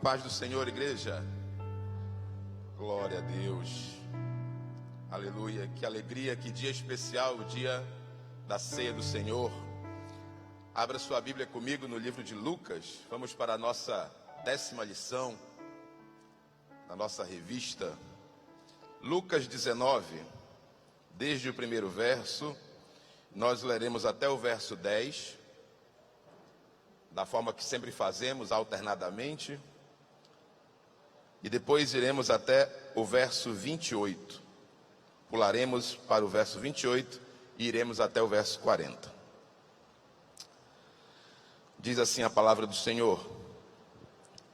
paz do Senhor, igreja. Glória a Deus. Aleluia. Que alegria, que dia especial, o dia da ceia do Senhor. Abra sua Bíblia comigo no livro de Lucas. Vamos para a nossa 10ª lição da nossa revista. Lucas 19, desde o primeiro verso, nós leremos até o verso 10, da forma que sempre fazemos, alternadamente. E depois iremos até o verso 28. Pularemos para o verso 28 e iremos até o verso 40. Diz assim a palavra do Senhor: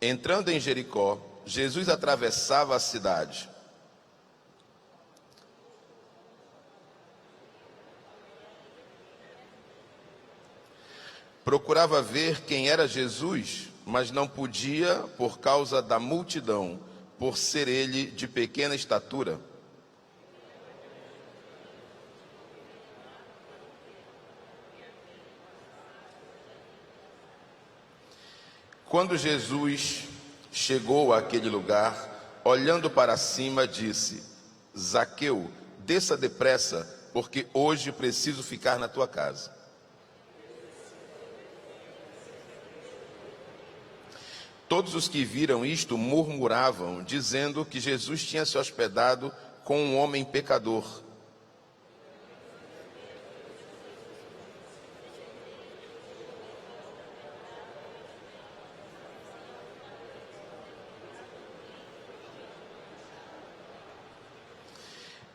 Entrando em Jericó, Jesus atravessava a cidade. Procurava ver quem era Jesus, mas não podia por causa da multidão, por ser ele de pequena estatura. Quando Jesus chegou àquele lugar, olhando para cima, disse: Zaqueu, desça depressa, porque hoje preciso ficar na tua casa. Todos os que viram isto murmuravam, dizendo que Jesus tinha se hospedado com um homem pecador.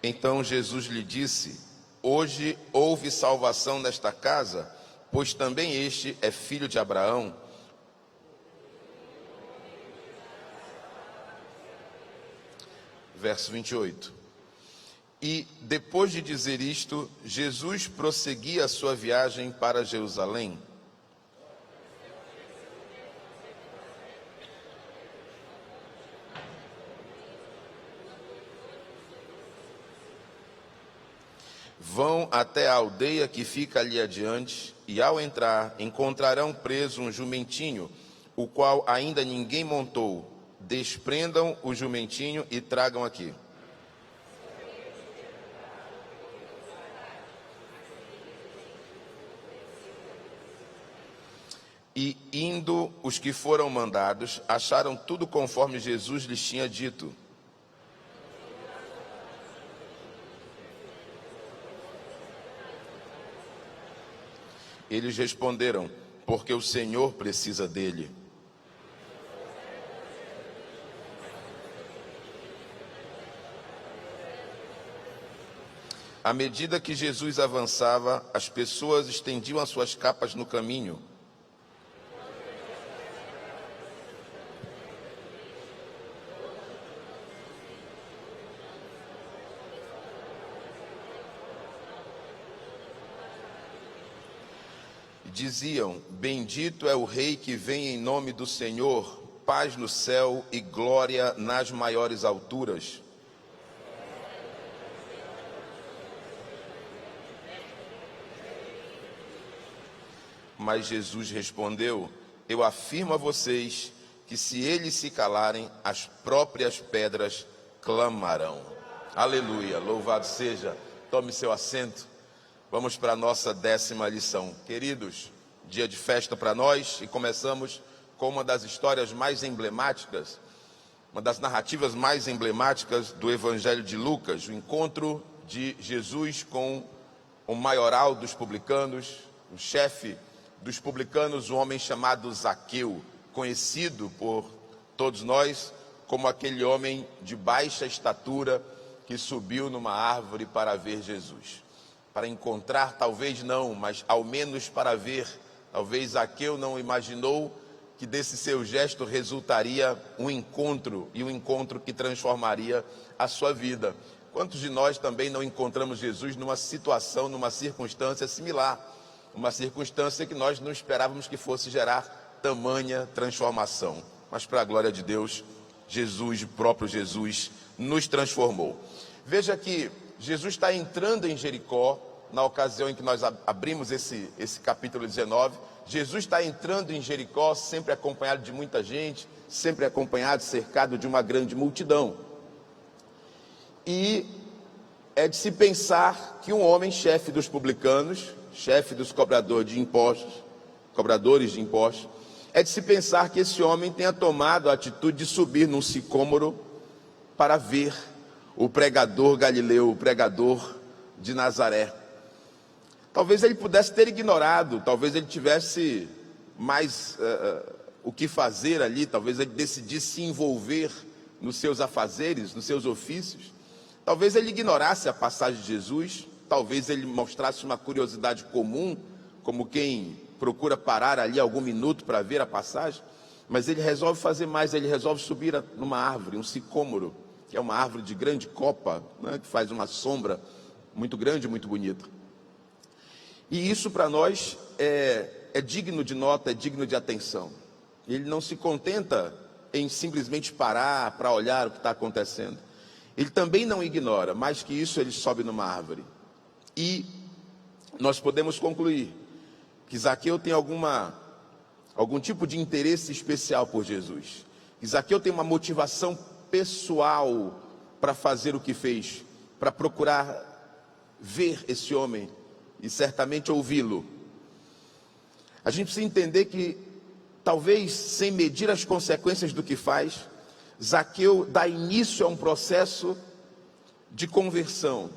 Então Jesus lhe disse: Hoje houve salvação nesta casa, pois também este é filho de Abraão. Verso 28. E depois de dizer isto, Jesus prosseguia a sua viagem para Jerusalém. Vão até a aldeia que fica ali adiante, e ao entrar, encontrarão preso um jumentinho, o qual ainda ninguém montou. Desprendam o jumentinho e tragam aqui. E indo os que foram mandados, acharam tudo conforme Jesus lhes tinha dito. Eles responderam: porque o Senhor precisa dele. À medida que Jesus avançava, as pessoas estendiam as suas capas no caminho. Diziam: Bendito é o Rei que vem em nome do Senhor, paz no céu e glória nas maiores alturas. Mas Jesus respondeu: Eu afirmo a vocês que se eles se calarem, as próprias pedras clamarão. Aleluia, louvado seja. Tome seu assento. Vamos para a nossa 10ª lição. Queridos, dia de festa para nós, e começamos com uma das histórias mais emblemáticas, uma das narrativas mais emblemáticas do Evangelho de Lucas, o encontro de Jesus com o maioral dos publicanos, o chefe dos publicanos, um homem chamado Zaqueu, conhecido por todos nós como aquele homem de baixa estatura que subiu numa árvore para ver Jesus. Para encontrar, talvez não, mas ao menos para ver. Talvez Zaqueu não imaginou que desse seu gesto resultaria um encontro, e um encontro que transformaria a sua vida. Quantos de nós também não encontramos Jesus numa situação, numa circunstância similar? Uma circunstância que nós não esperávamos que fosse gerar tamanha transformação. Mas para a glória de Deus, Jesus, o próprio Jesus, nos transformou. Veja que Jesus está entrando em Jericó, na ocasião em que nós abrimos esse capítulo 19, Jesus está entrando em Jericó, sempre acompanhado de muita gente, sempre acompanhado, cercado de uma grande multidão. E é de se pensar que um homem, chefe dos publicanos, chefe dos cobradores de impostos, é de se pensar que esse homem tenha tomado a atitude de subir num sicômoro para ver o pregador galileu, o pregador de Nazaré. Talvez ele pudesse ter ignorado, talvez ele tivesse mais o que fazer ali, talvez ele decidisse se envolver nos seus afazeres, nos seus ofícios. Talvez ele ignorasse a passagem de Jesus, talvez ele mostrasse uma curiosidade comum, como quem procura parar ali algum minuto para ver a passagem, mas ele resolve fazer mais, ele resolve subir numa árvore, um sicômoro, que é uma árvore de grande copa, né, que faz uma sombra muito grande, muito bonita. E isso para nós é digno de nota, é digno de atenção. Ele não se contenta em simplesmente parar para olhar o que está acontecendo. Ele também não ignora, mais que isso, ele sobe numa árvore. E nós podemos concluir que Zaqueu tem algum tipo de interesse especial por Jesus. Que Zaqueu tem uma motivação pessoal para fazer o que fez, para procurar ver esse homem e certamente ouvi-lo. A gente precisa entender que, talvez sem medir as consequências do que faz, Zaqueu dá início a um processo de conversão.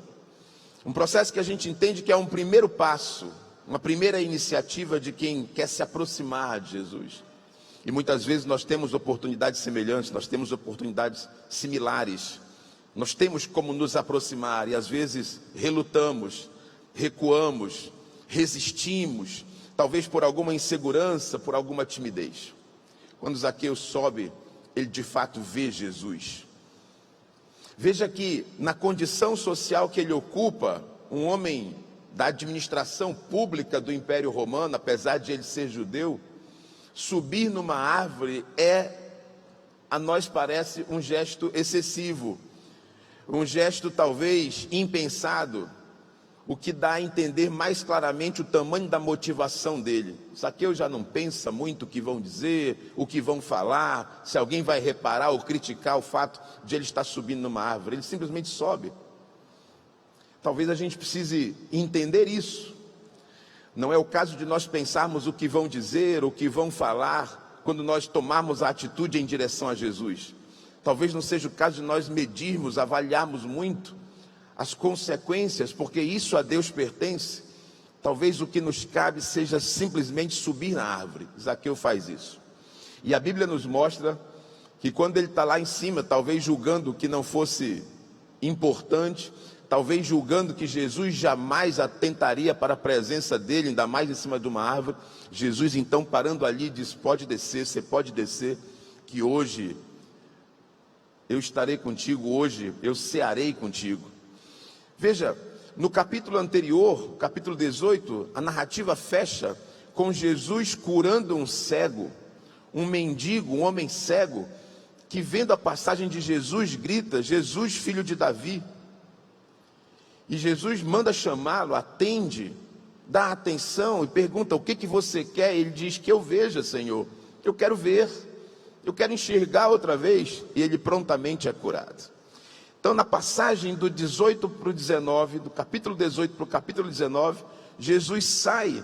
Um processo que a gente entende que é um primeiro passo, uma primeira iniciativa de quem quer se aproximar de Jesus. E muitas vezes nós temos oportunidades semelhantes, nós temos oportunidades similares. Nós temos como nos aproximar e às vezes relutamos, recuamos, resistimos, talvez por alguma insegurança, por alguma timidez. Quando Zaqueu sobe, ele de fato vê Jesus. Veja que na condição social que ele ocupa, um homem da administração pública do Império Romano, apesar de ele ser judeu, subir numa árvore a nós parece um gesto excessivo, um gesto talvez impensado, o que dá a entender mais claramente o tamanho da motivação dele. Zaqueu já não pensa muito o que vão dizer, o que vão falar, se alguém vai reparar ou criticar o fato de ele estar subindo numa árvore. Ele simplesmente sobe. Talvez a gente precise entender isso. Não é o caso de nós pensarmos o que vão dizer, o que vão falar, quando nós tomarmos a atitude em direção a Jesus. Talvez não seja o caso de nós medirmos, avaliarmos muito as consequências, porque isso a Deus pertence. Talvez o que nos cabe seja simplesmente subir na árvore. Zaqueu faz isso. E a Bíblia nos mostra que quando ele está lá em cima, talvez julgando que não fosse importante, talvez julgando que Jesus jamais atentaria para a presença dele, ainda mais em cima de uma árvore, Jesus então parando ali diz: pode descer, você pode descer, que hoje eu estarei contigo, hoje eu cearei contigo. Veja, no capítulo anterior, capítulo 18, a narrativa fecha com Jesus curando um cego, um mendigo, um homem cego, que vendo a passagem de Jesus grita: Jesus, filho de Davi. E Jesus manda chamá-lo, atende, dá atenção e pergunta: o que você quer? Ele diz: que eu veja, Senhor, eu quero ver, eu quero enxergar outra vez. E ele prontamente é curado. Então, na passagem do 18 para o 19, do capítulo 18 para o capítulo 19, Jesus sai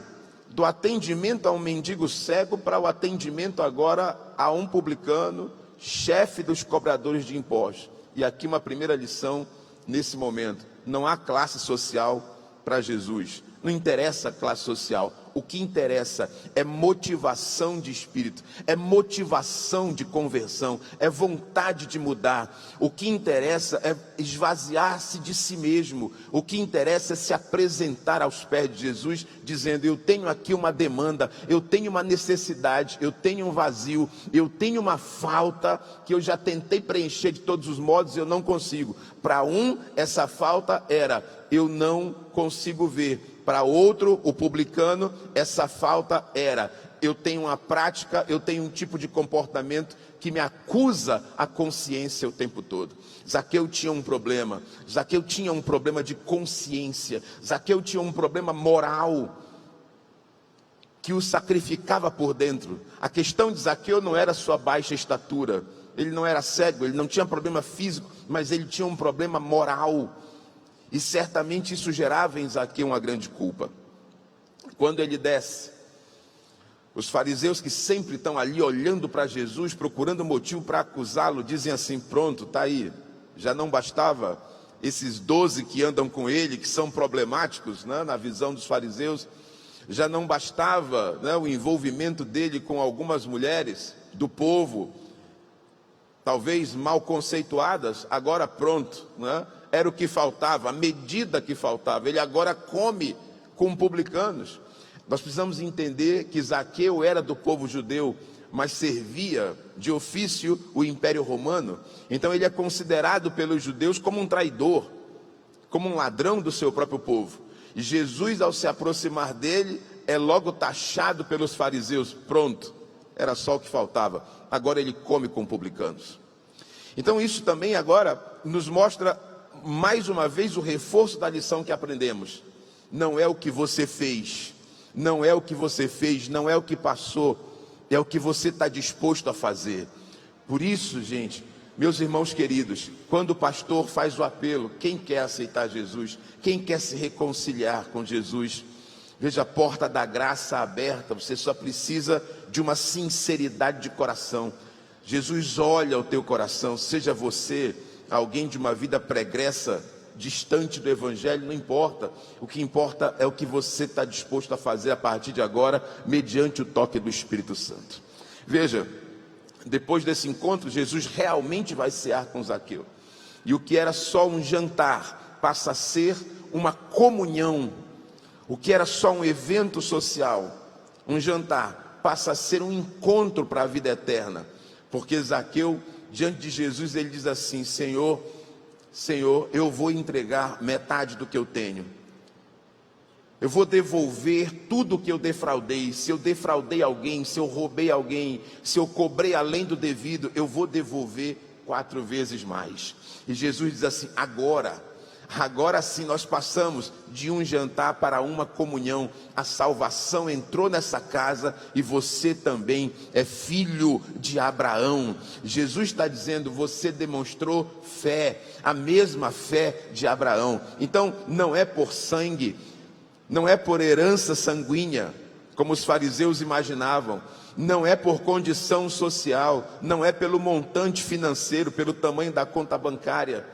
do atendimento a um mendigo cego para o atendimento agora a um publicano, chefe dos cobradores de impostos. E aqui uma primeira lição nesse momento: não há classe social para Jesus. Não interessa a classe social. O que interessa é motivação de espírito, é motivação de conversão, é vontade de mudar. O que interessa é esvaziar-se de si mesmo. O que interessa é se apresentar aos pés de Jesus, dizendo: eu tenho aqui uma demanda, eu tenho uma necessidade, eu tenho um vazio, eu tenho uma falta que eu já tentei preencher de todos os modos e eu não consigo. Para um, essa falta era: eu não consigo ver. Para outro, o publicano, essa falta era: eu tenho uma prática, eu tenho um tipo de comportamento que me acusa a consciência o tempo todo. Zaqueu tinha um problema. Zaqueu tinha um problema de consciência. Zaqueu tinha um problema moral. que o sacrificava por dentro. A questão de Zaqueu não era sua baixa estatura, ele não era cego, ele não tinha problema físico, mas ele tinha um problema moral, e certamente isso gerava em Zaqueu uma grande culpa. Quando ele desce, os fariseus, que sempre estão ali olhando para Jesus, procurando motivo para acusá-lo, dizem assim: pronto, está aí, já não bastava esses 12 que andam com ele, que são problemáticos, né, na visão dos fariseus, já não bastava, né, o envolvimento dele com algumas mulheres do povo, talvez mal conceituadas, agora pronto, né, era o que faltava, a medida que faltava, ele agora come com publicanos. Nós precisamos entender que Zaqueu era do povo judeu, mas servia de ofício o Império Romano, então ele é considerado pelos judeus como um traidor, como um ladrão do seu próprio povo. E Jesus, ao se aproximar dele, é logo taxado pelos fariseus. Pronto, era só o que faltava, agora ele come com publicanos. Então isso também agora nos mostra mais uma vez o reforço da lição que aprendemos. Não é o que você fez, não é o que você fez, não é o que passou, é o que você está disposto a fazer. Por isso, gente, meus irmãos queridos, quando o pastor faz o apelo, quem quer aceitar Jesus, quem quer se reconciliar com Jesus, veja, a porta da graça aberta, você só precisa de uma sinceridade de coração. Jesus olha o teu coração, seja você alguém de uma vida pregressa, distante do Evangelho, não importa. O que importa é o que você está disposto a fazer a partir de agora, mediante o toque do Espírito Santo. Veja, depois desse encontro, Jesus realmente vai cear com Zaqueu. E o que era só um jantar passa a ser uma comunhão. O que era só um evento social, um jantar, passa a ser um encontro para a vida eterna. Porque Zaqueu, diante de Jesus, ele diz assim: Senhor, eu vou entregar metade do que eu tenho. Eu vou devolver tudo o que eu defraudei. Se eu defraudei alguém, se eu roubei alguém, se eu cobrei além do devido, eu vou devolver 4 vezes mais. E Jesus diz assim: agora sim nós passamos de um jantar para uma comunhão. A salvação entrou nessa casa e você também é filho de Abraão. Jesus está dizendo: você demonstrou fé, a mesma fé de Abraão. Então não é por sangue, não é por herança sanguínea, como os fariseus imaginavam, não é por condição social, não é pelo montante financeiro, pelo tamanho da conta bancária,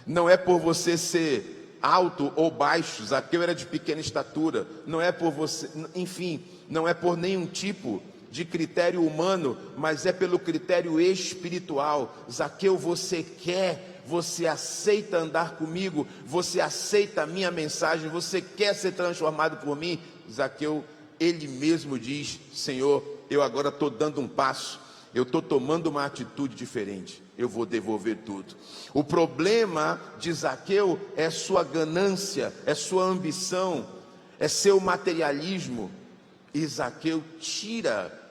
não é por você ser alto ou baixo. Zaqueu era de pequena estatura, não é por você, enfim, não é por nenhum tipo de critério humano, mas é pelo critério espiritual. Zaqueu, você quer, você aceita andar comigo, você aceita a minha mensagem, você quer ser transformado por mim? Zaqueu, ele mesmo diz: Senhor, eu agora estou dando um passo, eu estou tomando uma atitude diferente, eu vou devolver tudo. O problema de Zaqueu é sua ganância, é sua ambição, é seu materialismo. E Zaqueu tira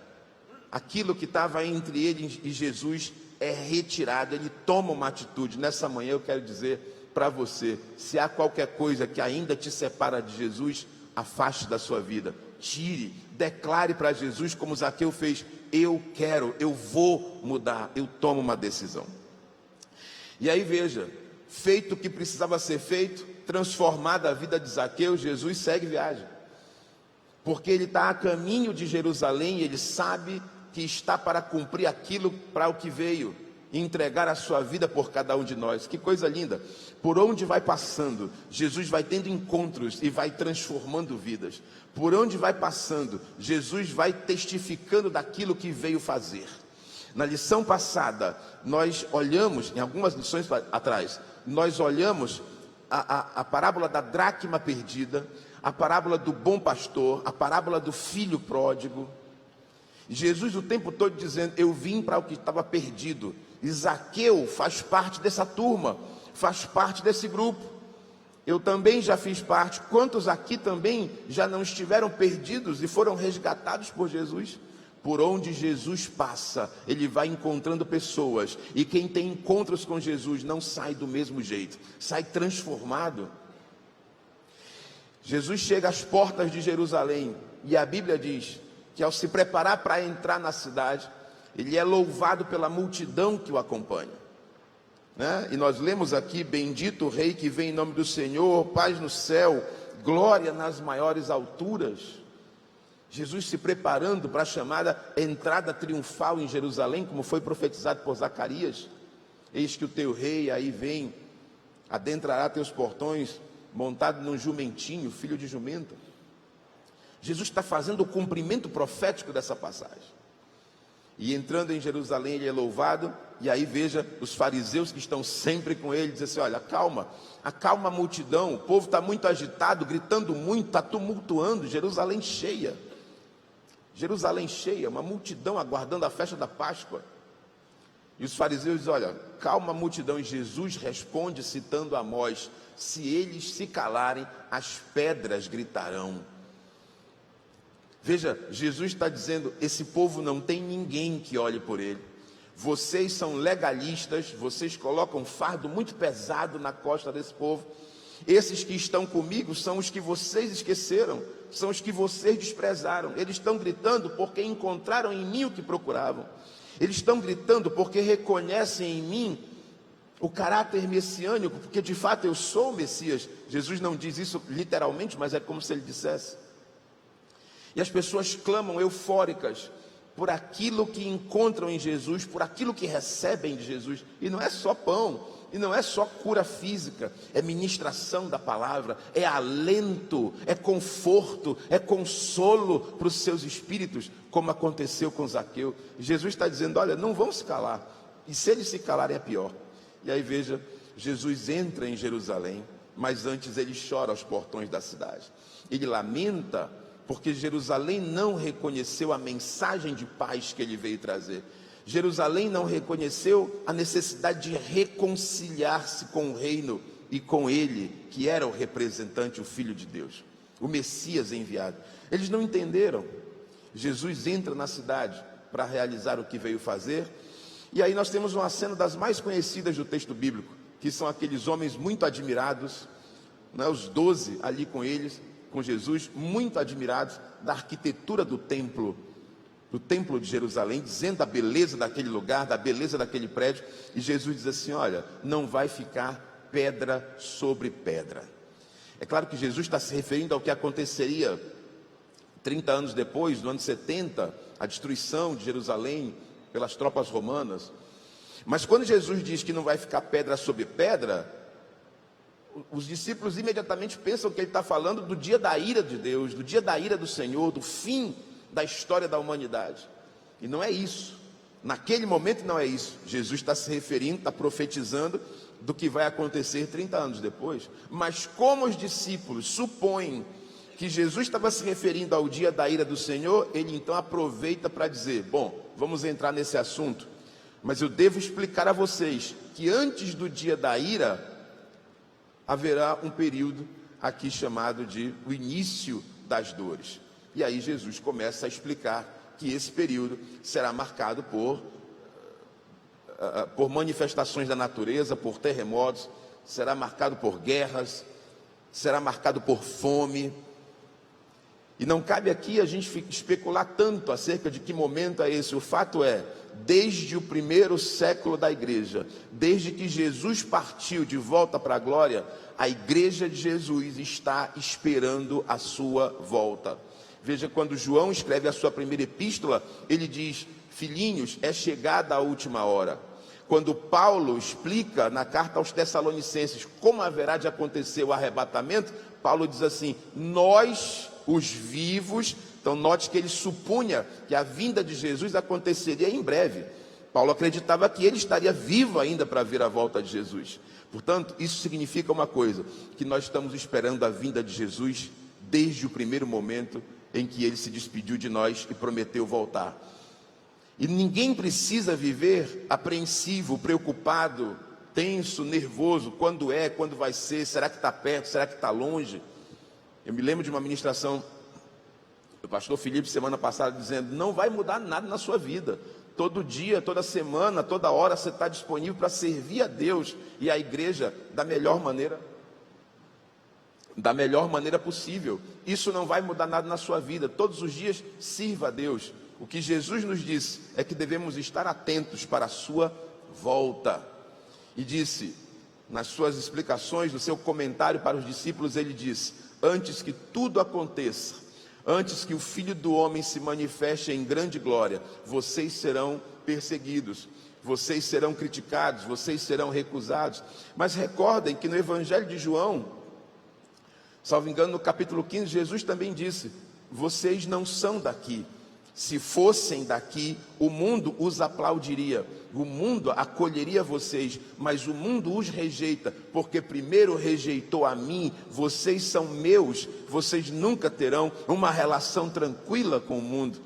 aquilo que estava entre ele e Jesus, é retirado, ele toma uma atitude. Nessa manhã eu quero dizer para você: se há qualquer coisa que ainda te separa de Jesus, afaste da sua vida, tire, declare para Jesus como Zaqueu fez: eu quero, eu vou mudar, eu tomo uma decisão. E aí veja, feito o que precisava ser feito, transformada a vida de Zaqueu, Jesus segue viagem, porque ele está a caminho de Jerusalém, e ele sabe que está para cumprir aquilo para o que veio, entregar a sua vida por cada um de nós. Que coisa linda! Por onde vai passando, Jesus vai tendo encontros e vai transformando vidas. Por onde vai passando, Jesus vai testificando daquilo que veio fazer. Na lição passada, nós olhamos, em algumas lições atrás, nós olhamos a parábola da dracma perdida, a parábola do bom pastor, a parábola do filho pródigo. Jesus o tempo todo dizendo: eu vim para o que estava perdido. E Zaqueu faz parte dessa turma, faz parte desse grupo. Eu também já fiz parte. Quantos aqui também já não estiveram perdidos e foram resgatados por Jesus? Por onde Jesus passa, ele vai encontrando pessoas, e quem tem encontros com Jesus não sai do mesmo jeito, sai transformado. Jesus chega às portas de Jerusalém e a Bíblia diz que ao se preparar para entrar na cidade, ele é louvado pela multidão que o acompanha, né? E nós lemos aqui: bendito o rei que vem em nome do Senhor, paz no céu, glória nas maiores alturas. Jesus se preparando para a chamada entrada triunfal em Jerusalém, como foi profetizado por Zacarias: eis que o teu rei aí vem, adentrará teus portões, montado num jumentinho, filho de jumenta. Jesus está fazendo o cumprimento profético dessa passagem. E entrando em Jerusalém, ele é louvado. E aí veja os fariseus que estão sempre com ele, dizem assim: olha, acalma a multidão, o povo está muito agitado, gritando muito, está tumultuando. Jerusalém cheia, uma multidão aguardando a festa da Páscoa. E os fariseus dizem: olha, calma a multidão. E Jesus responde citando Amós: se eles se calarem, as pedras gritarão. Veja, Jesus está dizendo: esse povo não tem ninguém que olhe por ele. Vocês são legalistas, vocês colocam um fardo muito pesado na costa desse povo. Esses que estão comigo são os que vocês esqueceram, são os que vocês desprezaram. Eles estão gritando porque encontraram em mim o que procuravam. Eles estão gritando porque reconhecem em mim o caráter messiânico, porque de fato eu sou o Messias. Jesus não diz isso literalmente, mas é como se ele dissesse. E as pessoas clamam eufóricas por aquilo que encontram em Jesus, por aquilo que recebem de Jesus. E não é só pão, e não é só cura física, é ministração da palavra, é alento, é conforto, é consolo para os seus espíritos, como aconteceu com Zaqueu. Jesus está dizendo: olha, não vão se calar, e se eles se calarem é pior. E aí veja, Jesus entra em Jerusalém, mas antes ele chora aos portões da cidade. Ele lamenta porque Jerusalém não reconheceu a mensagem de paz que ele veio trazer. Jerusalém não reconheceu a necessidade de reconciliar-se com o reino e com ele, que era o representante, o Filho de Deus, o Messias enviado. Eles não entenderam. Jesus entra na cidade para realizar o que veio fazer. E aí nós temos uma cena das mais conhecidas do texto bíblico, que são aqueles homens muito admirados, né, os 12 ali com eles, com Jesus, muito admirados da arquitetura do templo de Jerusalém, dizendo a beleza daquele lugar, da beleza daquele prédio. E Jesus diz assim: olha, não vai ficar pedra sobre pedra. É claro que Jesus está se referindo ao que aconteceria 30 anos depois, no ano 70, a destruição de Jerusalém pelas tropas romanas. Mas quando Jesus diz que não vai ficar pedra sobre pedra, os discípulos imediatamente pensam que ele está falando do dia da ira de Deus, do dia da ira do Senhor, do fim da história da humanidade. E não é isso. Naquele momento não é isso. Jesus está se referindo, está profetizando do que vai acontecer 30 anos depois. Mas como os discípulos supõem que Jesus estava se referindo ao dia da ira do Senhor, ele então aproveita para dizer: bom, vamos entrar nesse assunto, mas eu devo explicar a vocês que antes do dia da ira haverá um período aqui chamado de o início das dores. E aí Jesus começa a explicar que esse período será marcado por manifestações da natureza, por terremotos, será marcado por guerras, será marcado por fome. E não cabe aqui a gente especular tanto acerca de que momento é esse. O fato é, desde o primeiro século da igreja, desde que Jesus partiu de volta para a glória, a igreja de Jesus está esperando a sua volta. Veja, quando João escreve a sua primeira epístola, ele diz: filhinhos, é chegada a última hora. Quando Paulo explica na carta aos Tessalonicenses como haverá de acontecer o arrebatamento, Paulo diz assim: nós, os vivos. Então note que ele supunha que a vinda de Jesus aconteceria em breve. Paulo acreditava que ele estaria vivo ainda para ver a volta de Jesus. Portanto, isso significa uma coisa: que nós estamos esperando a vinda de Jesus desde o primeiro momento em que ele se despediu de nós e prometeu voltar. E ninguém precisa viver apreensivo, preocupado, tenso, nervoso. Quando vai ser, será que está perto, será que está longe? Eu me lembro de uma ministração do pastor Felipe semana passada dizendo: não vai mudar nada na sua vida. Todo dia, toda semana, toda hora você está disponível para servir a Deus e a igreja da melhor maneira. da melhor maneira possível. Isso não vai mudar nada na sua vida. Todos os dias sirva a Deus. O que Jesus nos disse é que devemos estar atentos para a sua volta. E disse, nas suas explicações, no seu comentário para os discípulos, ele disse: antes que tudo aconteça, antes que o Filho do Homem se manifeste em grande glória, vocês serão perseguidos, vocês serão criticados, vocês serão recusados. Mas recordem que no Evangelho de João, salvo engano, no capítulo 15, Jesus também disse: vocês não são daqui. Se fossem daqui, o mundo os aplaudiria, o mundo acolheria vocês, mas o mundo os rejeita, porque primeiro rejeitou a mim. Vocês são meus, vocês nunca terão uma relação tranquila com o mundo.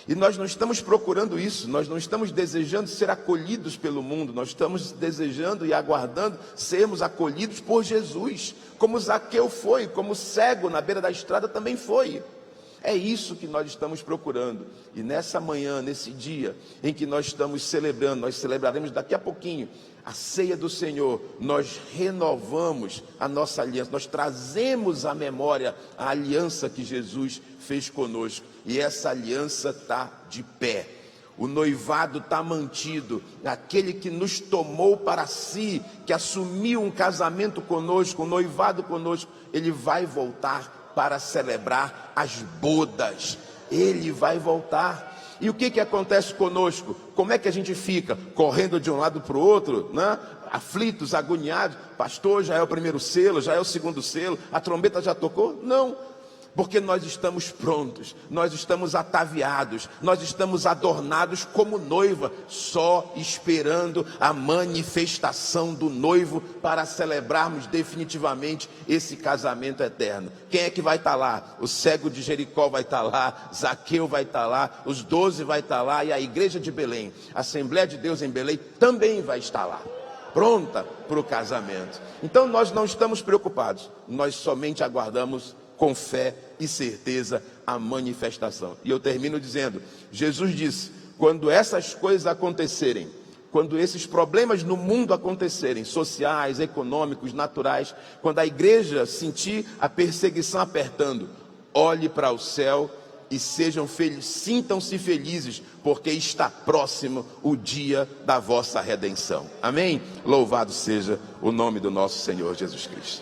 E nós não estamos procurando isso, nós não estamos desejando ser acolhidos pelo mundo, nós estamos desejando e aguardando sermos acolhidos por Jesus, como Zaqueu foi, como o cego na beira da estrada também foi. É isso que nós estamos procurando. E nessa manhã, nesse dia em que nós estamos celebrando, nós celebraremos daqui a pouquinho a ceia do Senhor, nós renovamos a nossa aliança, nós trazemos à memória a aliança que Jesus fez conosco. E essa aliança está de pé. O noivado está mantido. Aquele que nos tomou para si, que assumiu um casamento conosco, um noivado conosco, ele vai voltar para celebrar as bodas. Ele vai voltar. E o que acontece conosco? Como é que a gente fica? Correndo de um lado para o outro, né? Aflitos, agoniados. Pastor, já é o primeiro selo, já é o segundo selo, a trombeta já tocou? Não, porque nós estamos prontos, nós estamos ataviados, nós estamos adornados como noiva, só esperando a manifestação do noivo para celebrarmos definitivamente esse casamento eterno. Quem é que vai estar lá? O cego de Jericó vai estar lá, Zaqueu vai estar lá, os 12 vai estar lá, e a igreja de Belém, a Assembleia de Deus em Belém também vai estar lá, pronta para o casamento. Então nós não estamos preocupados, nós somente aguardamos com fé e certeza a manifestação. E eu termino dizendo, Jesus disse: quando essas coisas acontecerem, quando esses problemas no mundo acontecerem, sociais, econômicos, naturais, quando a igreja sentir a perseguição apertando, olhe para o céu e sejam felizes, sintam-se felizes, porque está próximo o dia da vossa redenção. Amém? Louvado seja o nome do nosso Senhor Jesus Cristo.